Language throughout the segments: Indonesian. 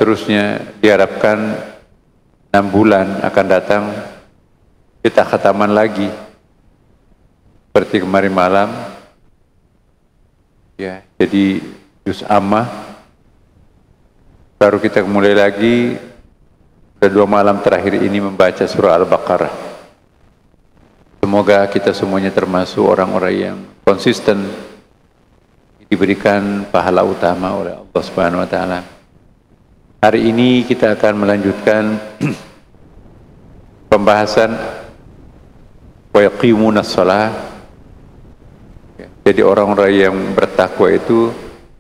seterusnya diharapkan 6 bulan akan datang kita khataman lagi seperti kemarin malam ya, jadi juz ammah, baru kita mulai lagi ke 2 malam terakhir ini membaca surah Al-Baqarah. Semoga kita semuanya termasuk orang-orang yang konsisten diberikan pahala utama oleh Allah Subhanahu wa taala. Hari ini kita akan melanjutkan pembahasan wa yaqimunas shalah. Jadi orang-orang yang bertakwa itu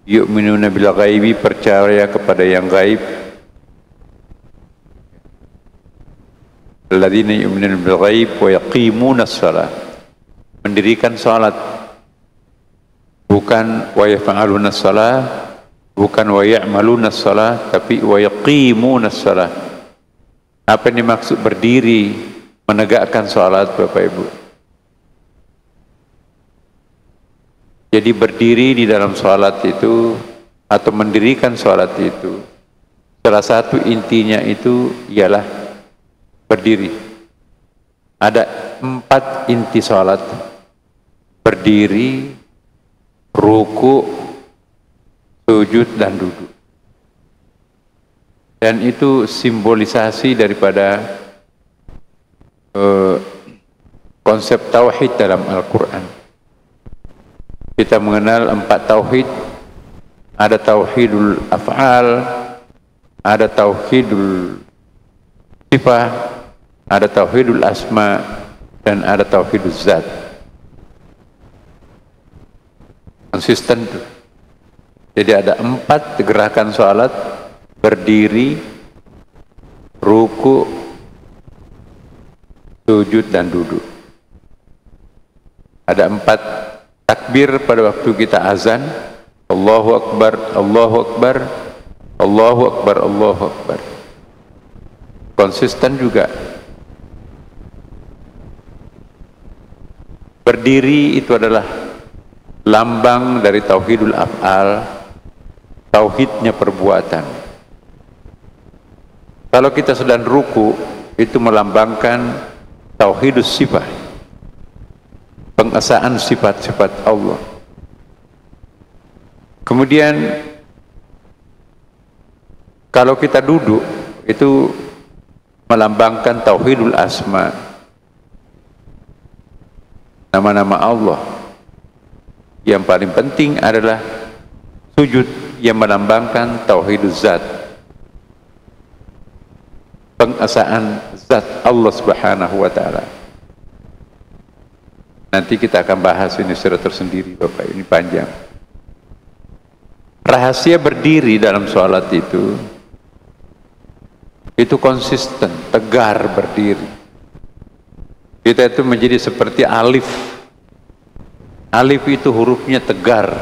yu'minuna bil ghaibi, percaya kepada yang gaib. Alladzina yu'minuna bil ghaib wa yaqimunas shalah, mendirikan salat, bukan wa yaf'alunas shalah, bukan wa ya'malunas shalah, tapi wa yaqimunas shalah. Apa yang dimaksud berdiri menegakkan salat, Bapak Ibu? Jadi berdiri di dalam salat itu atau mendirikan salat itu, salah satu intinya itu ialah berdiri. Ada 4 inti salat: berdiri, ruku, sujud, dan duduk. Dan itu simbolisasi daripada konsep tauhid dalam Al-Quran. Kita mengenal 4 tauhid. Ada tauhidul af'al, ada tauhidul sifah, ada tauhidul asma, dan ada tauhidul zat. Konsisten tuh. Jadi ada 4 gerakan salat: berdiri, ruku, sujud, dan duduk. Ada 4 takbir pada waktu kita azan: Allahu Akbar, Allahu Akbar, Allahu Akbar, Allahu Akbar. Konsisten juga. Berdiri itu adalah lambang dari tauhidul af'al, tauhidnya perbuatan. Kalau kita sedang ruku, itu melambangkan tauhidus sifat, pengesaan sifat-sifat Allah. Kemudian kalau kita duduk, itu melambangkan tauhidul asma, nama-nama Allah. Yang paling penting adalah sujud, yang melambangkan tauhidul zat, pengesaan zat Allah Subhanahu wa taala. Nanti kita akan bahas ini secara tersendiri, Bapak, ini panjang. Rahasia berdiri dalam sholat itu konsisten, tegar berdiri. Kita itu menjadi seperti alif. Alif itu hurufnya tegar,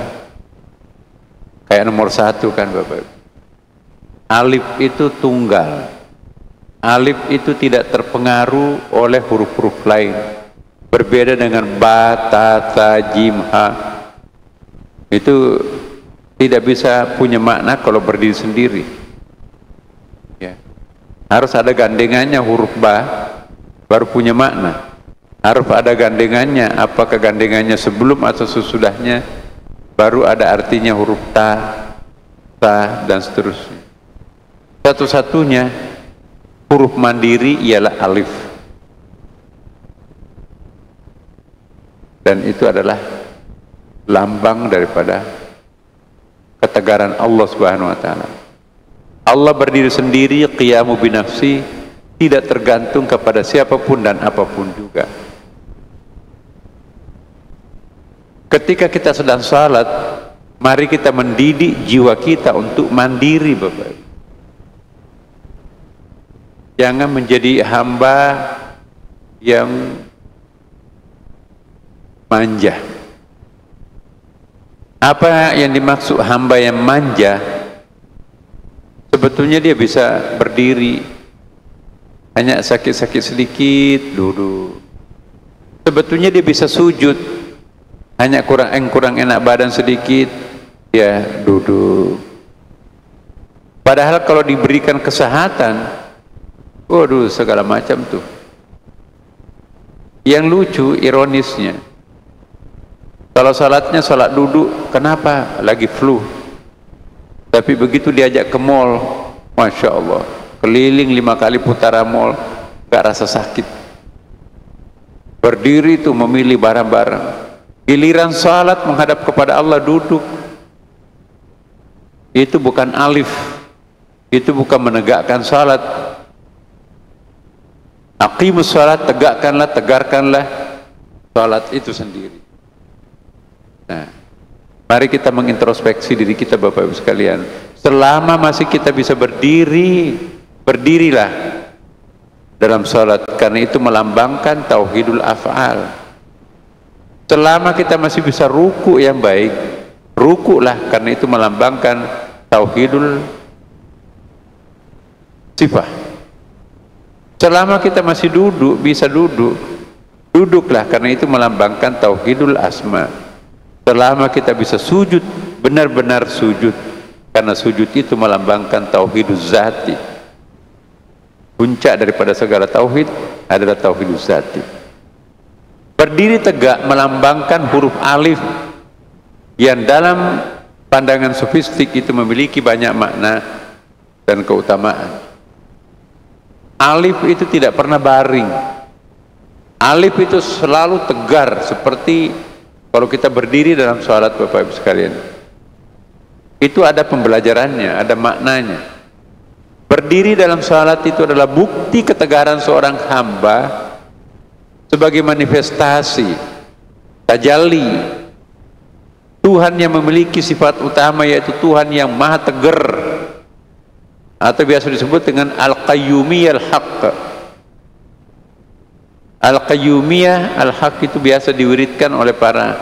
kayak nomor 1 kan, Bapak. Alif itu tunggal. Alif itu tidak terpengaruh oleh huruf-huruf lain. Berbeda dengan ba, ta, tha, jim, ha. Itu tidak bisa punya makna kalau berdiri sendiri. Ya. Harus ada gandengannya huruf ba, baru punya makna. Harus ada gandengannya, apakah gandengannya sebelum atau sesudahnya, baru ada artinya huruf ta, ta, dan seterusnya. Satu-satunya huruf mandiri ialah alif. Dan itu adalah lambang daripada ketegaran Allah Subhanahu wa taala. Allah berdiri sendiri, qiyamu binafsi, tidak tergantung kepada siapapun dan apapun juga. Ketika kita sedang salat, mari kita mendidik jiwa kita untuk mandiri, Bapak. Jangan menjadi hamba yang manja. Apa yang dimaksud hamba yang manja? Sebetulnya dia bisa berdiri, hanya sakit-sakit sedikit, duduk. Sebetulnya dia bisa sujud, hanya kurang enak badan sedikit, dia duduk. Padahal kalau diberikan kesehatan, waduh segala macam tuh. Yang lucu, ironisnya, kalau salatnya salat duduk, kenapa? Lagi flu. Tapi begitu diajak ke mall, Masya Allah, keliling 5 kali putaran mall, gak rasa sakit. Berdiri tuh memilih barang-barang. Giliran salat menghadap kepada Allah duduk. Itu bukan alif, itu bukan menegakkan salat. Aqimus salat, tegakkanlah, tegarkanlah salat itu sendiri. Nah, mari kita mengintrospeksi diri kita Bapak Ibu sekalian. Selama masih kita bisa berdiri, berdirilah dalam salat, karena itu melambangkan tauhidul af'al. Selama kita masih bisa ruku yang baik, rukulah, karena itu melambangkan tauhidul sifah. Selama kita masih duduk, bisa duduk, duduklah, karena itu melambangkan tauhidul asma. Selama kita bisa sujud, benar-benar sujud, karena sujud itu melambangkan tauhidul zati. Puncak daripada segala tauhid adalah tauhidul zati. Berdiri tegak melambangkan huruf alif yang dalam pandangan sofistik itu memiliki banyak makna dan keutamaan. Alif itu tidak pernah baring. Alif itu selalu tegar, seperti kalau kita berdiri dalam sholat Bapak Ibu sekalian. Itu ada pembelajarannya, ada maknanya. Berdiri dalam sholat itu adalah bukti ketegaran seorang hamba sebagai manifestasi tajalli Tuhan yang memiliki sifat utama, yaitu Tuhan yang maha tegar, atau biasa disebut dengan Al-Qayyumiyah Al-Haq. Al-Qayyumiyah Al-Haq itu biasa diwiridkan oleh para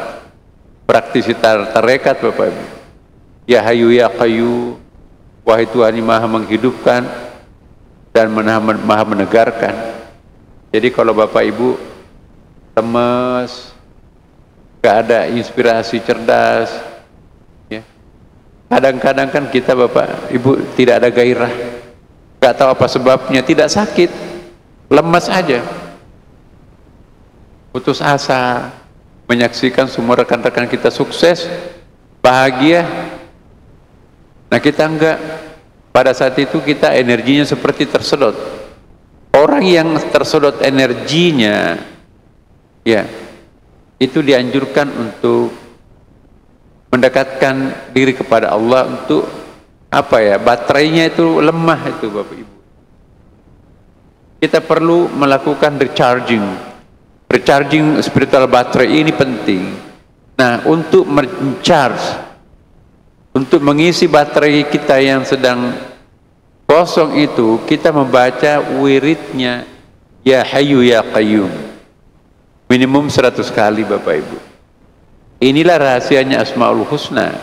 praktisi tarekat Bapak Ibu. Ya Hayyu Ya Qayyum, wahai Tuhan yang maha menghidupkan dan maha menegarkan. Jadi kalau Bapak Ibu lemes, gak ada inspirasi cerdas, ya, kadang-kadang kan kita Bapak Ibu tidak ada gairah, gak tahu apa sebabnya, tidak sakit, lemas aja, putus asa menyaksikan semua rekan-rekan kita sukses, bahagia. Nah kita enggak, pada saat itu kita energinya seperti tersedot. Orang yang tersedot energinya, ya, itu dianjurkan untuk mendekatkan diri kepada Allah, untuk apa ya, baterainya itu lemah itu Bapak Ibu. Kita perlu melakukan recharging spiritual baterai ini penting. Nah, untuk mencharge, untuk mengisi baterai kita yang sedang kosong itu, kita membaca wiridnya Ya Hayyu Ya Qayyum minimum 100 kali Bapak Ibu. Inilah rahasianya Asmaul Husna.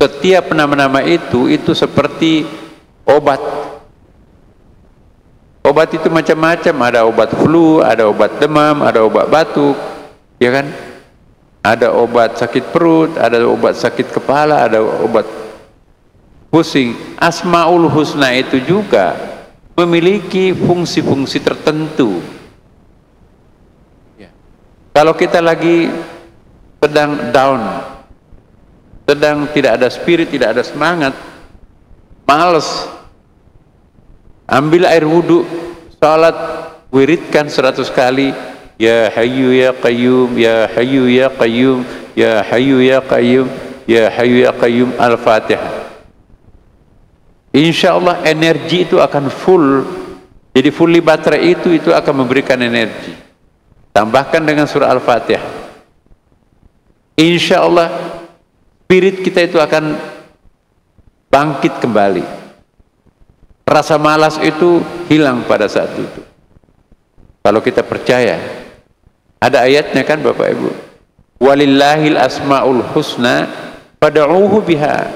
Setiap nama-nama itu seperti obat. Obat itu macam-macam, ada obat flu, ada obat demam, ada obat batuk, ya kan? Ada obat sakit perut, ada obat sakit kepala, ada obat pusing. Asmaul Husna itu juga memiliki fungsi-fungsi tertentu. Kalau kita lagi sedang down, sedang tidak ada spirit, tidak ada semangat, males, ambil air wudhu, salat, wiridkan 100 kali, Ya Hayyu Ya Qayyum, Ya Hayyu Ya Qayyum, Ya Hayyu Ya Qayyum, Ya Hayyu Ya Qayyum, Al-Fatihah. Insya Allah energi itu akan full. Jadi fully baterai itu akan memberikan energi. Tambahkan dengan surah Al-Fatihah, insya Allah spirit kita itu akan bangkit kembali. Rasa malas itu hilang pada saat itu. Kalau kita percaya, ada ayatnya kan Bapak Ibu, walillahil asmaul husna fad'uuhu biha.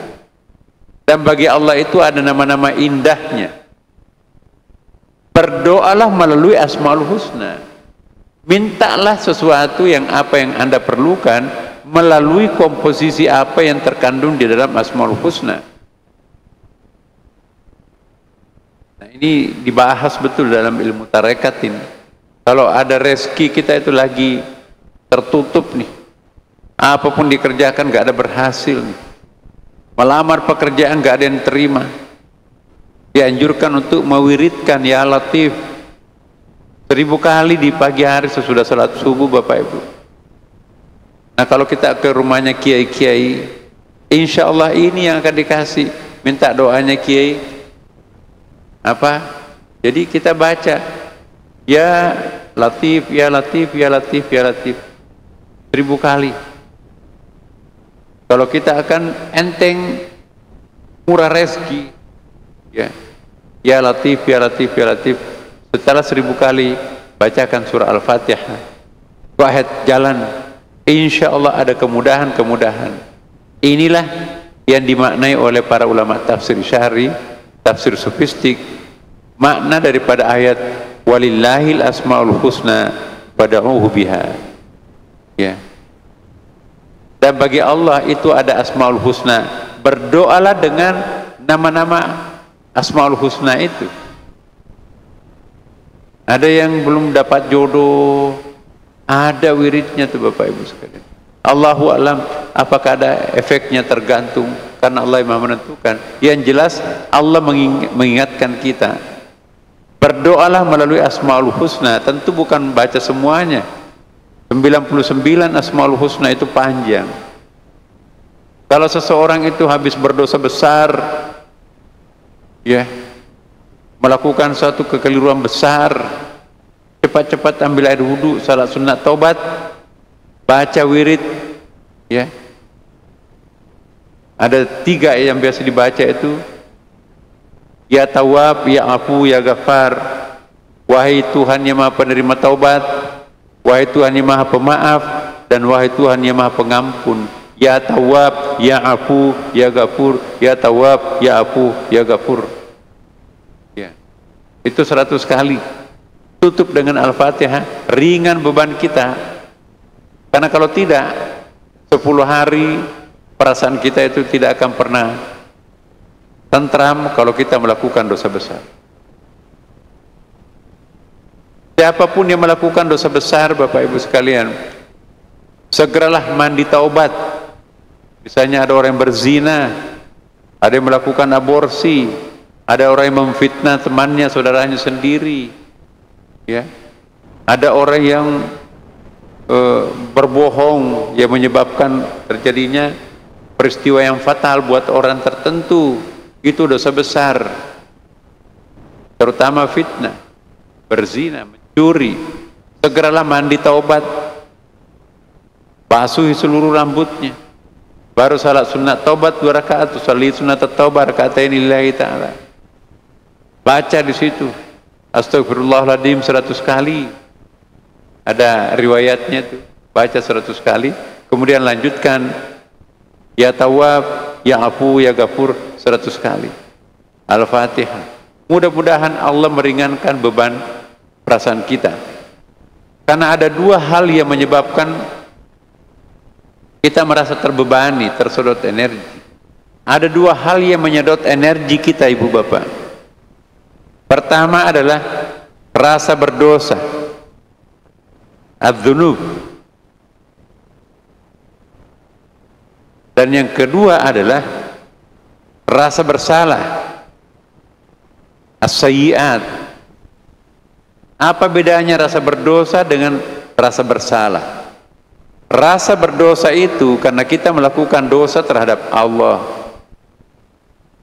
Dan bagi Allah itu ada nama-nama indahnya. Berdoalah melalui asmaul husna. Mintalah sesuatu yang apa yang Anda perlukan melalui komposisi apa yang terkandung di dalam Asmaul Husna. Nah, ini dibahas betul dalam ilmu tarekat ini. Kalau ada rezeki kita itu lagi tertutup nih, apapun dikerjakan nggak ada berhasil nih. Melamar pekerjaan nggak ada yang terima, dianjurkan untuk mewiridkan ya Latif 1000 kali di pagi hari sesudah salat subuh, Bapak Ibu. Nah, kalau kita ke rumahnya kiai-kiai, insya Allah ini yang akan dikasih. Minta doanya kiai apa? Jadi kita baca ya Latif, ya Latif, ya Latif, ya Latif 1000 kali. Kalau kita akan enteng, murah rezeki, ya Latif, ya Latif, ya Latif. Setelah 1000 kali bacakan surah Al-Fatihah, wahid jalan, insya Allah ada kemudahan-kemudahan. Inilah yang dimaknai oleh para ulama tafsir syar'i, tafsir sofistik, makna daripada ayat walillahil asmaul husna fad'uhu biha. Ya. Dan bagi Allah itu ada asmaul husna, berdoalah dengan nama-nama asmaul husna itu. Ada yang belum dapat jodoh, ada wiridnya tuh Bapak Ibu sekalian. Allahu alam, apakah ada efeknya, tergantung, karena Allah yang Maha menentukan. Yang jelas Allah mengingatkan kita, berdoalah melalui asmaul husna. Tentu bukan baca semuanya, 99 asmaul husna itu panjang. Kalau seseorang itu habis berdosa besar, ya, melakukan suatu kekeliruan besar, cepat-cepat ambil air wudu, salat sunat taubat, baca wirid, ya. Ada 3 yang biasa dibaca itu, ya Tawwab, ya Afu, ya Ghafar. Wahai Tuhan yang Maha penerima taubat, wahai Tuhan yang Maha pemaaf, dan wahai Tuhan yang Maha pengampun. Ya Tawwab, ya Afu, ya Ghafur, ya Tawwab, ya Afu, ya Ghafur. Ya. Itu 100 kali. Tutup dengan Al-Fatihah, ringan beban kita. Karena kalau tidak, 10 hari perasaan kita itu tidak akan pernah tentram kalau kita melakukan dosa besar. Siapapun yang melakukan dosa besar, Bapak Ibu sekalian, segeralah mandi taubat. Misalnya ada orang yang berzina, ada yang melakukan aborsi, ada orang yang memfitnah temannya, saudaranya sendiri, ya. Ada orang yang berbohong yang menyebabkan terjadinya peristiwa yang fatal buat orang tertentu. Itu dosa besar, terutama fitnah, berzina, mencuri. Segeralah mandi taubat, basuhi seluruh rambutnya, baru salat sunat taubat 2 rakaat, salli sunat taubat rakaatain lillahi ta'ala. Baca di situ astagfirullahaladzim 100 kali. Ada riwayatnya tuh, baca 100 kali, kemudian lanjutkan ya Tawwab, ya Afu, ya Ghafur 100 kali. Al-Fatihah. Mudah-mudahan Allah meringankan beban perasaan kita. Karena ada 2 hal yang menyebabkan kita merasa terbebani, tersedot energi. Ada 2 hal yang menyedot energi kita, Ibu Bapak. Pertama adalah rasa berdosa, adzunub. Dan yang kedua adalah rasa bersalah, as-sayyi'at. Apa bedanya rasa berdosa dengan rasa bersalah? Rasa berdosa itu karena kita melakukan dosa terhadap Allah.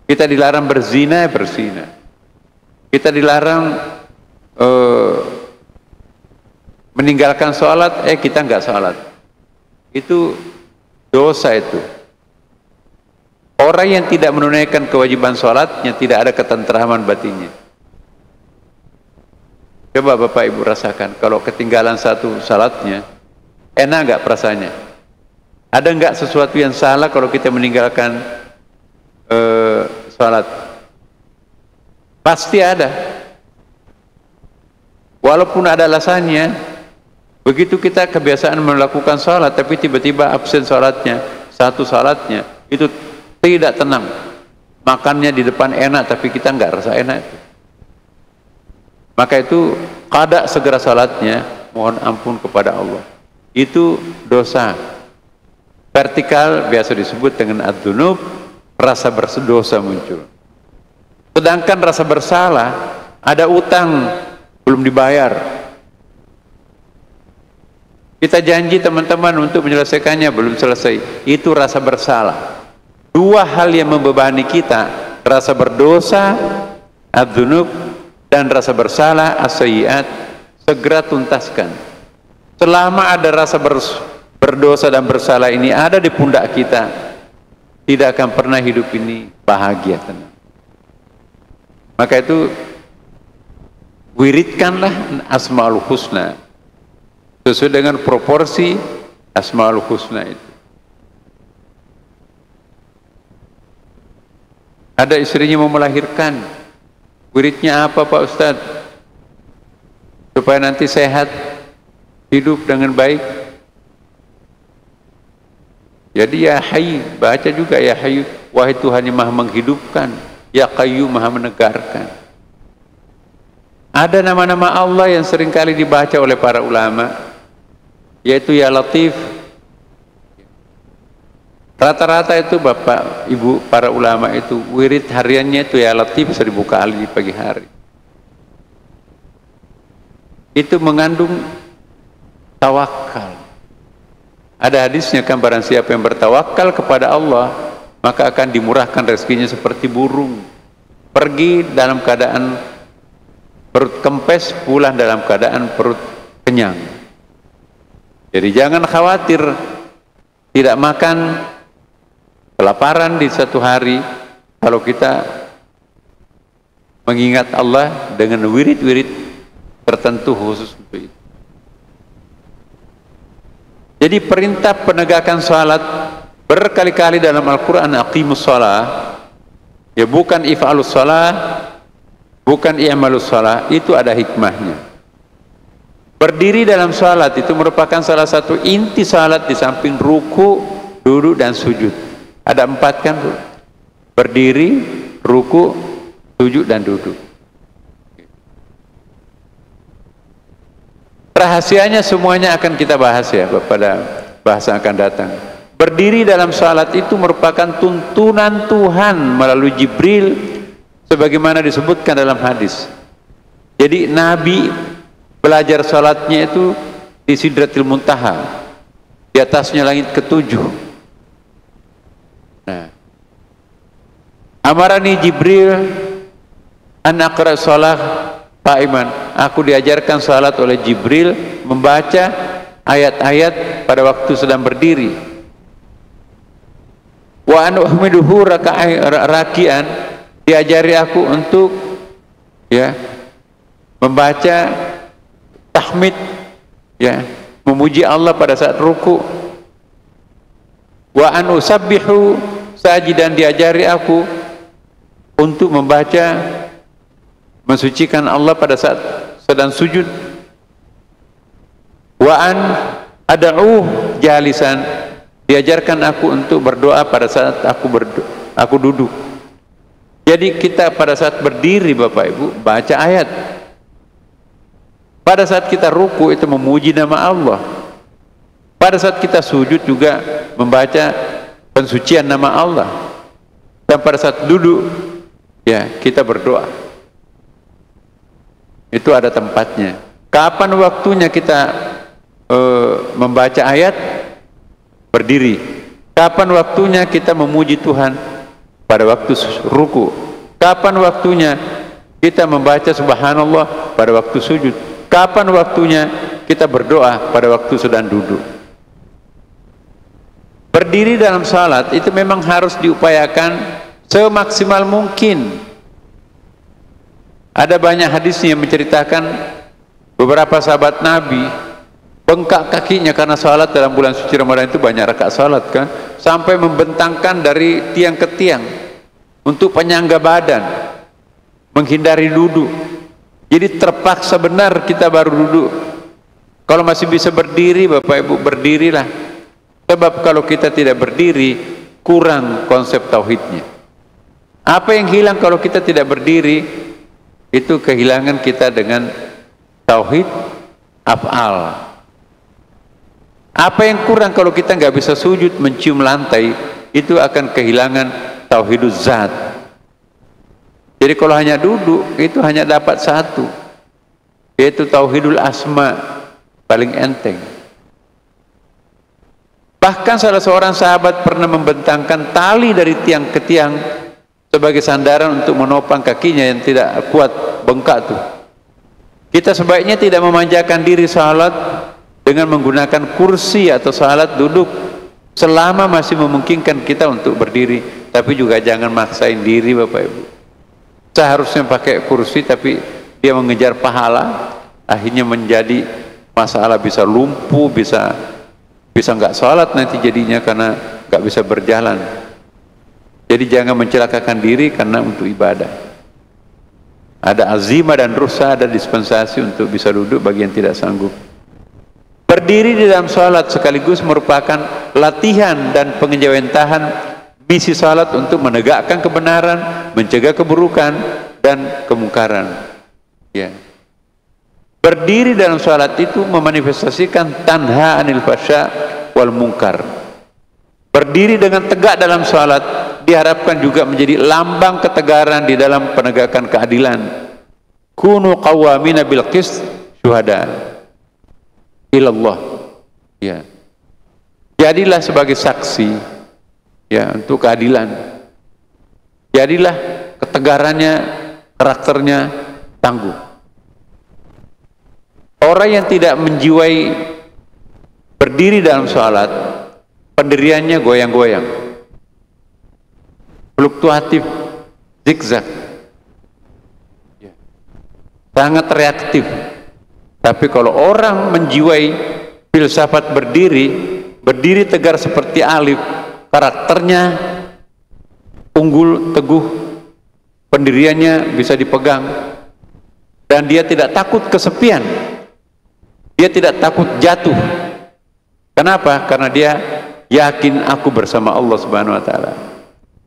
Kita dilarang berzina, berzina. Kita dilarang meninggalkan sholat, kita nggak sholat. Itu dosa itu. Orang yang tidak menunaikan kewajiban sholatnya tidak ada ketentraman batinnya. Coba Bapak Ibu rasakan, kalau ketinggalan satu sholatnya, enak nggak perasaannya? Ada nggak sesuatu yang salah kalau kita meninggalkan sholat? Pasti ada. Walaupun ada alasannya, begitu kita kebiasaan melakukan sholat, tapi tiba-tiba absen sholatnya, satu sholatnya, itu tidak tenang. Makannya di depan enak, tapi kita nggak rasa enak itu. Maka itu qada segera salatnya, mohon ampun kepada Allah. Itu dosa. Vertikal biasa disebut dengan ad-dzunub, rasa berdosa muncul. Sedangkan rasa bersalah, ada utang belum dibayar. Kita janji teman-teman untuk menyelesaikannya, belum selesai. Itu rasa bersalah. Dua hal yang membebani kita, rasa berdosa, ad-dzunub, dan rasa bersalah, as-sayyi'at, segera tuntaskan. Selama ada rasa berdosa dan bersalah ini ada di pundak kita, tidak akan pernah hidup ini bahagia, tenang. Maka itu wiridkanlah Asmaul Husna sesuai dengan proporsi Asmaul Husna itu. Ada istrinya mau melahirkan, wiridnya apa Pak Ustadz? Supaya nanti sehat, hidup dengan baik. Jadi ya Hayy, baca juga ya Hayy, wahai Tuhan yang maha menghidupkan, ya Qayyum maha menegarkan. Ada nama-nama Allah yang seringkali dibaca oleh para ulama, yaitu ya Latif. Rata-rata itu Bapak Ibu para ulama itu wirid hariannya itu ya Latif 1000 kali di pagi hari. Itu mengandung tawakal. Ada hadisnya kan, barang siapa yang bertawakal kepada Allah maka akan dimurahkan rezekinya seperti burung. Pergi dalam keadaan perut kempes, pulang dalam keadaan perut kenyang. Jadi jangan khawatir tidak makan, kelaparan di satu hari, kalau kita mengingat Allah dengan wirid-wirid tertentu khusus untuk itu. Jadi perintah penegakan salat berkali-kali dalam Al-Quran, aqimus shalah, ya bukan if'alus shalah, bukan i'malus shalah, itu ada hikmahnya. Berdiri dalam salat itu merupakan salah satu inti salat, di samping ruku, duduk dan sujud. Ada 4 kan? Berdiri, ruku, sujud dan duduk. Rahasianya semuanya akan kita bahas ya pada bahasa akan datang. Berdiri dalam salat itu merupakan tuntunan Tuhan melalui Jibril, sebagaimana disebutkan dalam hadis. Jadi Nabi belajar salatnya itu di Sidratil Muntaha, di atasnya langit ke-7. Nah, amarani Jibril an aqra shalah qa'iman. Aku diajarkan salat oleh Jibril membaca ayat-ayat pada waktu sedang berdiri. Wa an uhmiduhu raki'an, diajari aku untuk ya membaca tahmid, ya memuji Allah pada saat ruku. Wa an usabbihu sajidan, diajari aku untuk membaca mensucikan Allah pada saat sedang sujud. Wa an ad'u jalisan, diajarkan aku untuk berdoa pada saat aku duduk. Jadi kita pada saat berdiri Bapak Ibu baca ayat. Pada saat kita ruku itu memuji nama Allah. Pada saat kita sujud juga membaca pensucian nama Allah. Dan pada saat duduk ya kita berdoa. Itu ada tempatnya. Kapan waktunya kita membaca ayat? Berdiri. Kapan waktunya kita memuji Tuhan? Pada waktu ruku. Kapan waktunya kita membaca subhanallah? Pada waktu sujud. Kapan waktunya kita berdoa? Pada waktu sedang duduk. Berdiri dalam salat itu memang harus diupayakan semaksimal mungkin. Ada banyak hadisnya yang menceritakan beberapa sahabat Nabi bengkak kakinya karena salat dalam bulan suci Ramadan itu banyak rakaat salat kan, sampai membentangkan dari tiang ke tiang untuk penyangga badan, menghindari duduk. Jadi terpaksa benar kita baru duduk. Kalau masih bisa berdiri Bapak Ibu berdirilah. Sebab kalau kita tidak berdiri kurang konsep tauhidnya. Apa yang hilang kalau kita tidak berdiri? itu kehilangan kita dengan tauhid af'al. Apa yang kurang kalau kita nggak bisa sujud mencium lantai, itu akan kehilangan tauhiduz zat. Jadi kalau hanya duduk, itu hanya dapat satu, yaitu tauhidul asma, paling enteng. Bahkan salah seorang sahabat pernah membentangkan tali dari tiang ke tiang sebagai sandaran untuk menopang kakinya yang tidak kuat, bengkak tuh. Kita sebaiknya tidak memanjakan diri salat dengan menggunakan kursi atau salat duduk selama masih memungkinkan kita untuk berdiri, tapi juga jangan maksain diri Bapak Ibu. Seharusnya pakai kursi tapi dia mengejar pahala, akhirnya menjadi masalah, bisa lumpuh, bisa nggak sholat nanti jadinya karena nggak bisa berjalan. Jadi jangan mencelakakan diri karena untuk ibadah. Ada azimah dan rukhsah, ada dispensasi untuk bisa duduk bagi yang tidak sanggup. Berdiri di dalam sholat sekaligus merupakan latihan dan pengejawantahan misi sholat untuk menegakkan kebenaran, mencegah keburukan dan kemungkaran. Ya. Berdiri dalam sholat itu memanifestasikan tanha anil fasya wal mungkar. Berdiri dengan tegak dalam sholat diharapkan juga menjadi lambang ketegaran di dalam penegakan keadilan. Kunu qawwamina bil qist syuhada ilallah. Ya. Jadilah sebagai saksi ya untuk keadilan. Jadilah ketegarannya, karakternya tangguh. Orang yang tidak menjiwai berdiri dalam sholat, pendiriannya goyang-goyang, fluktuatif, zigzag, sangat reaktif. Tapi kalau orang menjiwai filsafat berdiri tegar seperti alif, karakternya unggul, teguh, pendiriannya bisa dipegang, dan dia tidak takut kesepian, dia tidak takut jatuh. Kenapa? Karena dia yakin aku bersama Allah Subhanahu wa taala.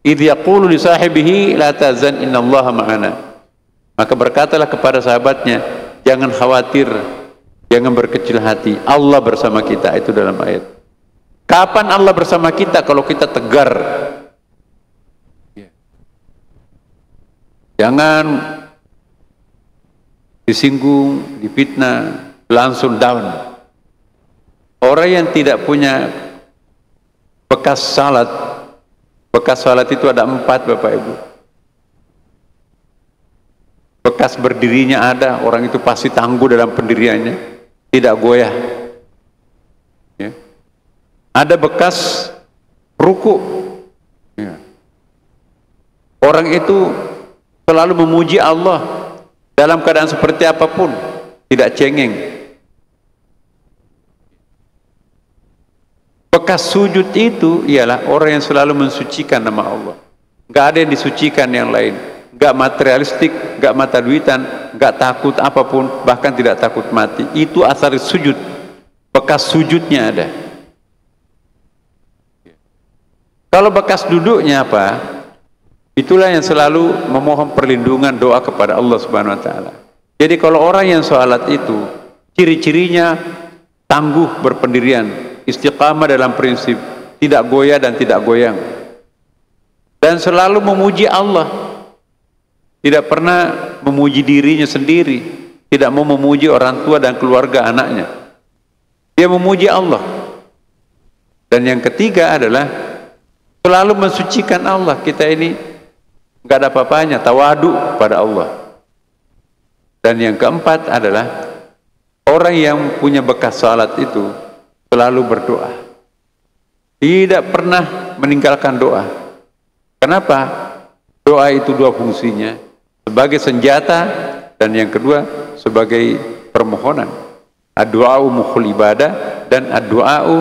Idz yaqulu li sahibihi la tazan innallaha ma'ana. Maka berkatalah kepada sahabatnya, jangan khawatir, jangan berkecil hati, Allah bersama kita. Itu dalam ayat. Kapan Allah bersama kita? Kalau kita tegar. Jangan disinggung, difitnah, langsung down. Orang yang tidak punya bekas salat itu ada 4 Bapak Ibu. Bekas berdirinya ada, orang itu pasti tangguh dalam pendiriannya, tidak goyah. Ya. Ada bekas ruku. Ya. Orang itu selalu memuji Allah dalam keadaan seperti apapun, tidak cengeng. Bekas sujud itu ialah orang yang selalu mensucikan nama Allah. Gak ada yang disucikan yang lain. Gak materialistik, gak mata duitan, gak takut apapun, bahkan tidak takut mati. Itu asar sujud. Bekas sujudnya ada. Kalau bekas duduknya apa? Itulah yang selalu memohon perlindungan, doa kepada Allah Subhanahu wa taala. Jadi kalau orang yang sholat itu ciri-cirinya tangguh berpendirian, istiqamah dalam prinsip, tidak goyah dan tidak goyang, dan selalu memuji Allah, tidak pernah memuji dirinya sendiri, tidak mau memuji orang tua dan keluarga anaknya, dia memuji Allah. Dan yang ketiga adalah selalu mensucikan Allah. Kita ini nggak ada apa-apanya, tawadu pada Allah. Dan yang keempat adalah orang yang punya bekas salat itu selalu berdoa, tidak pernah meninggalkan doa. Kenapa? Doa itu 2 fungsinya, sebagai senjata dan yang kedua sebagai permohonan. Ad-du'a'u mukhul ibadah dan ad-du'a'u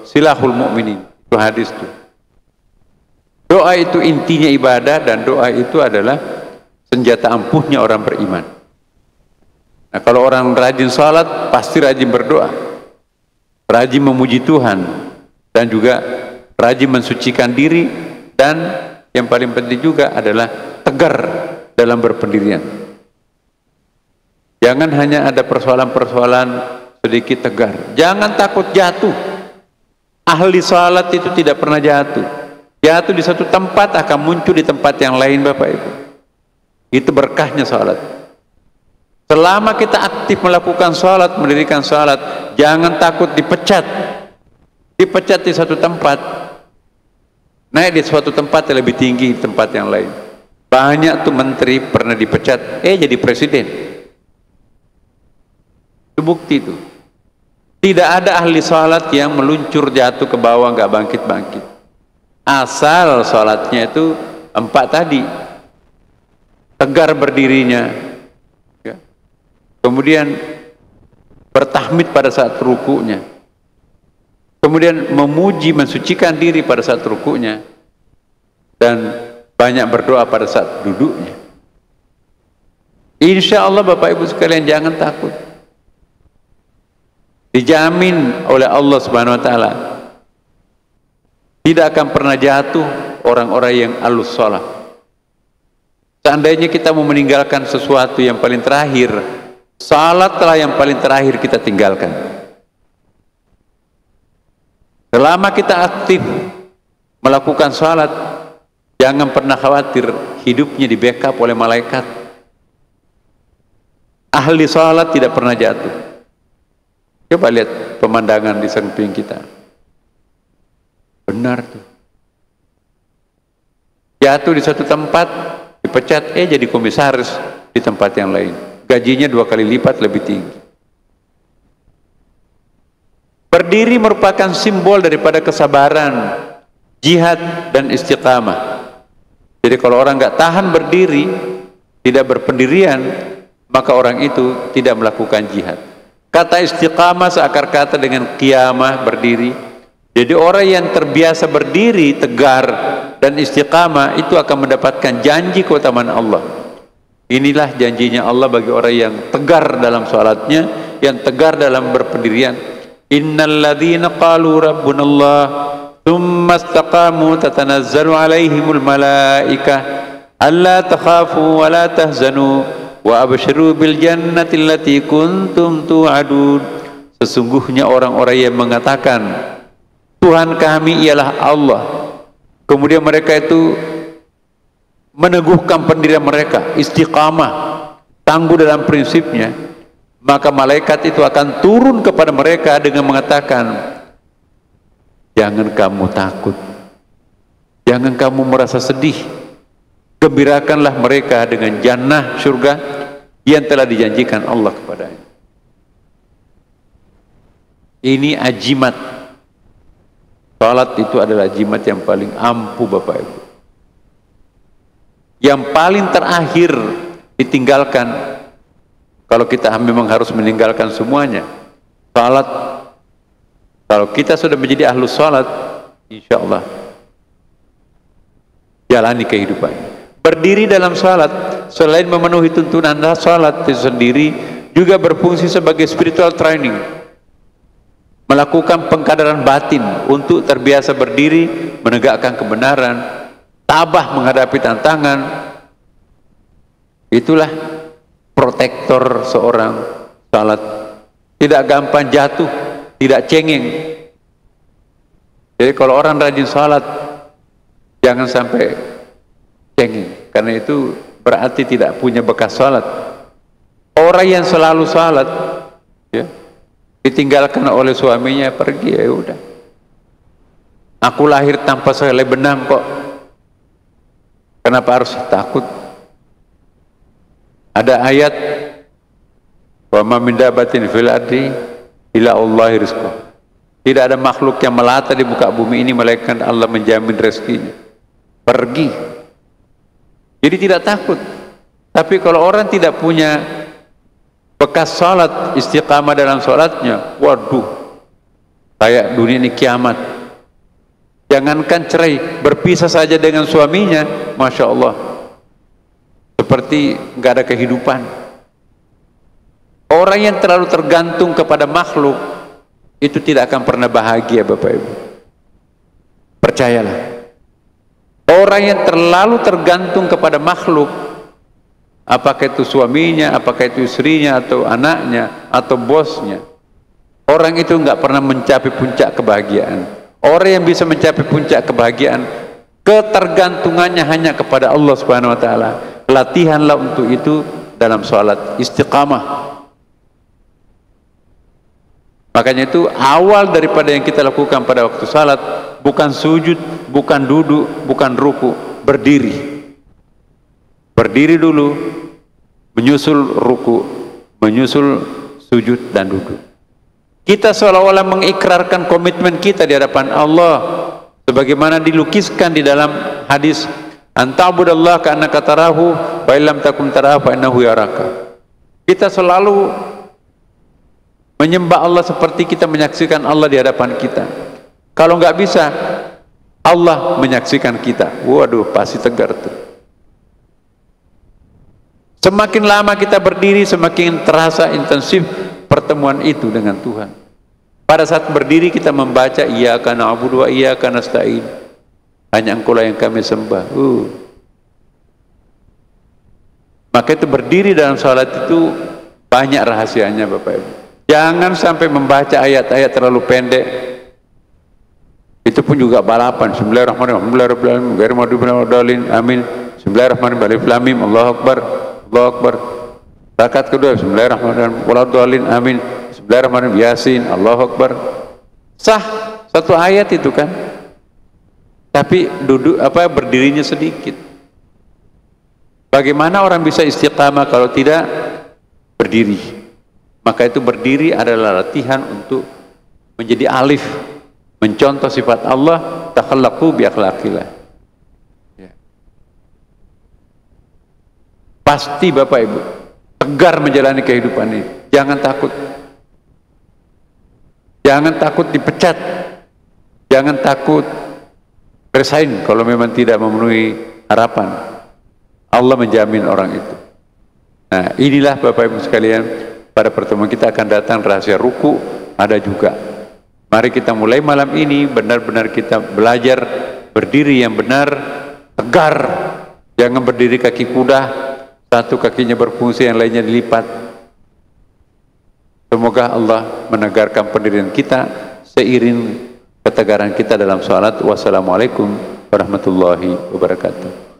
silahul mu'minin. Itu hadis itu. Doa itu intinya ibadah dan doa itu adalah senjata ampuhnya orang beriman. Nah, kalau orang rajin salat pasti rajin berdoa, rajin memuji Tuhan, dan juga rajin mensucikan diri, dan yang paling penting juga adalah tegar dalam berpendirian. Jangan hanya ada persoalan-persoalan sedikit tegar. Jangan takut jatuh. Ahli salat itu tidak pernah jatuh. Jatuh di satu tempat akan muncul di tempat yang lain, Bapak Ibu. Itu berkahnya salat. Selama kita aktif melakukan salat, mendirikan salat, jangan takut dipecat. Dipecat di satu tempat, naik di suatu tempat yang lebih tinggi di tempat yang lain. Banyak tuh menteri pernah dipecat, jadi presiden. Itu bukti itu. Tidak ada ahli salat yang meluncur jatuh ke bawah nggak bangkit-bangkit. Asal salatnya itu 4 tadi. Tegar berdirinya, ya. Kemudian bertahmid pada saat rukunya, kemudian memuji, mensucikan diri pada saat rukunya, dan banyak berdoa pada saat duduknya. Insya Allah Bapak Ibu sekalian jangan takut. Dijamin oleh Allah Subhanahu wa Ta'ala tidak akan pernah jatuh orang-orang yang alus salat. Seandainya kita mau meninggalkan sesuatu yang paling terakhir, salatlah yang paling terakhir kita tinggalkan. Selama kita aktif melakukan salat, jangan pernah khawatir hidupnya di backup oleh malaikat. Ahli salat tidak pernah jatuh. Coba lihat pemandangan di samping kita. Benar tuh. Jatuh di satu tempat, dipecat, jadi komisaris di tempat yang lain. Gajinya 2 kali lipat lebih tinggi. Berdiri merupakan simbol daripada kesabaran, jihad, dan istiqamah. Jadi kalau orang nggak tahan berdiri, tidak berpendirian, maka orang itu tidak melakukan jihad. Kata istiqamah seakar kata dengan qiyamah, berdiri. Jadi orang yang terbiasa berdiri tegar dan istiqamah itu akan mendapatkan janji keutamaan Allah. Inilah janjinya Allah bagi orang yang tegar dalam salatnya, yang tegar dalam berpendirian. Innal ladzina qalu rabbunallah tsumma istaqamu tatanazzalu alaihimul malaikah alla takhafu wa la tahzanu wa abshiru bil jannati allati kuntum tu'adun. Sesungguhnya orang-orang yang mengatakan Tuhan kami ialah Allah, kemudian mereka itu meneguhkan pendirian mereka, istiqamah, tangguh dalam prinsipnya, maka malaikat itu akan turun kepada mereka dengan mengatakan, jangan kamu takut, jangan kamu merasa sedih, gembirakanlah mereka dengan jannah surga yang telah dijanjikan Allah kepadanya. Ini ajimat. Salat itu adalah jimat yang paling ampuh Bapak Ibu. Yang paling terakhir ditinggalkan kalau kita memang harus meninggalkan semuanya. Salat, kalau kita sudah menjadi ahlus salat, insya Allah jalani kehidupannya. Berdiri dalam salat selain memenuhi tuntunan salat itu sendiri juga berfungsi sebagai spiritual training, melakukan pengkaderan batin untuk terbiasa berdiri, menegakkan kebenaran, tabah menghadapi tantangan. Itulah protektor seorang salat. Tidak gampang jatuh, tidak cengeng. Jadi kalau orang rajin salat, jangan sampai cengeng, karena itu berarti tidak punya bekas salat. Orang yang selalu salat, ya, ditinggalkan oleh suaminya pergi, ya udah. Aku lahir tanpa selai benang kok. Kenapa harus takut? Ada ayat, wa ma min dabatin fil ardi illa Allahi rizquh. Tidak ada makhluk yang melata di muka bumi ini melainkan Allah menjamin rezekinya. Pergi. Jadi tidak takut. Tapi kalau orang tidak punya bekas salat, istiqamah dalam salatnya, waduh, kayak dunia ini kiamat. Jangankan cerai, berpisah saja dengan suaminya, Masya Allah, seperti nggak ada kehidupan. Orang yang terlalu tergantung kepada makhluk itu tidak akan pernah bahagia, Bapak Ibu. Percayalah. Orang yang terlalu tergantung kepada makhluk apakah itu suaminya, apakah itu istrinya, atau anaknya, atau bosnya. Orang itu nggak pernah mencapai puncak kebahagiaan. Orang yang bisa mencapai puncak kebahagiaan, ketergantungannya hanya kepada Allah Subhanahu wa taala. Latihanlah untuk itu dalam salat, istiqamah. Makanya itu awal daripada yang kita lakukan pada waktu salat bukan sujud, bukan duduk, bukan ruku, berdiri. Berdiri dulu, menyusul ruku, menyusul sujud dan duduk. Kita seolah-olah mengikrarkan komitmen kita di hadapan Allah sebagaimana dilukiskan di dalam hadis, anta'budallaha ka'annaka tarahu fa illam takun tarahu fa innahu yaraka. Kita selalu menyembah Allah seperti kita menyaksikan Allah di hadapan kita. Kalau nggak bisa, Allah menyaksikan kita. Waduh, pasti tegar tuh. Semakin lama kita berdiri, semakin terasa intensif pertemuan itu dengan Tuhan. Pada saat berdiri kita membaca iyyaka na'budu wa iyyaka nasta'in. Hanya Engkaulah yang kami sembah. Maka itu berdiri dalam salat itu banyak rahasianya, Bapak Ibu. Jangan sampai membaca ayat-ayat terlalu pendek. Itu pun juga balapan. Bismillahirrahmanirrahim. Amin. Bismillahirrahmanirrahim. Allahu Akbar. Allahu Akbar. Rakaat kedua, Bismillahirrahmanirrahim. Amin. Bismillahirrahmanirrahim. Yasin. Allahu Akbar. Sah satu ayat itu kan. Tapi berdirinya sedikit. Bagaimana orang bisa istiqamah kalau tidak berdiri? Maka itu berdiri adalah latihan untuk menjadi alif, mencontoh sifat Allah, takhallaqu bi akhlaqillah. Ya. Pasti Bapak Ibu tegar menjalani kehidupan ini. Jangan takut. Jangan takut dipecat. Jangan takut resign kalau memang tidak memenuhi harapan. Allah menjamin orang itu. Nah, inilah Bapak Ibu sekalian, pada pertemuan kita akan datang rahasia ruku, ada juga. Mari kita mulai malam ini benar-benar kita belajar berdiri yang benar, tegar. Jangan berdiri kaki kuda, satu kakinya berfungsi, yang lainnya dilipat. Semoga Allah menegarkan pendirian kita seiring ketegaran kita dalam salat. Wassalamualaikum warahmatullahi wabarakatuh.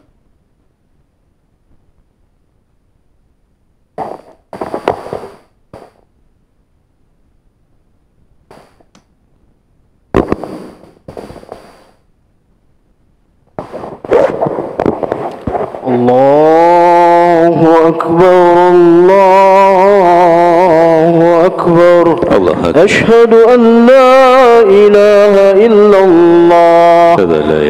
Allahu Akbar, Allahu Akbar. Ashhadu an la ilaha illallah.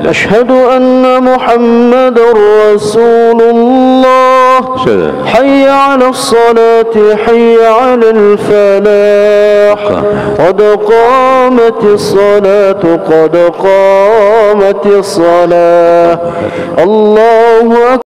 Ashhadu anna Muhammadar Rasulullah. Hayya 'alas salati, hayya 'alal falah. Qad qamatis salatu, qad qamatis salah. Allahu Akbar.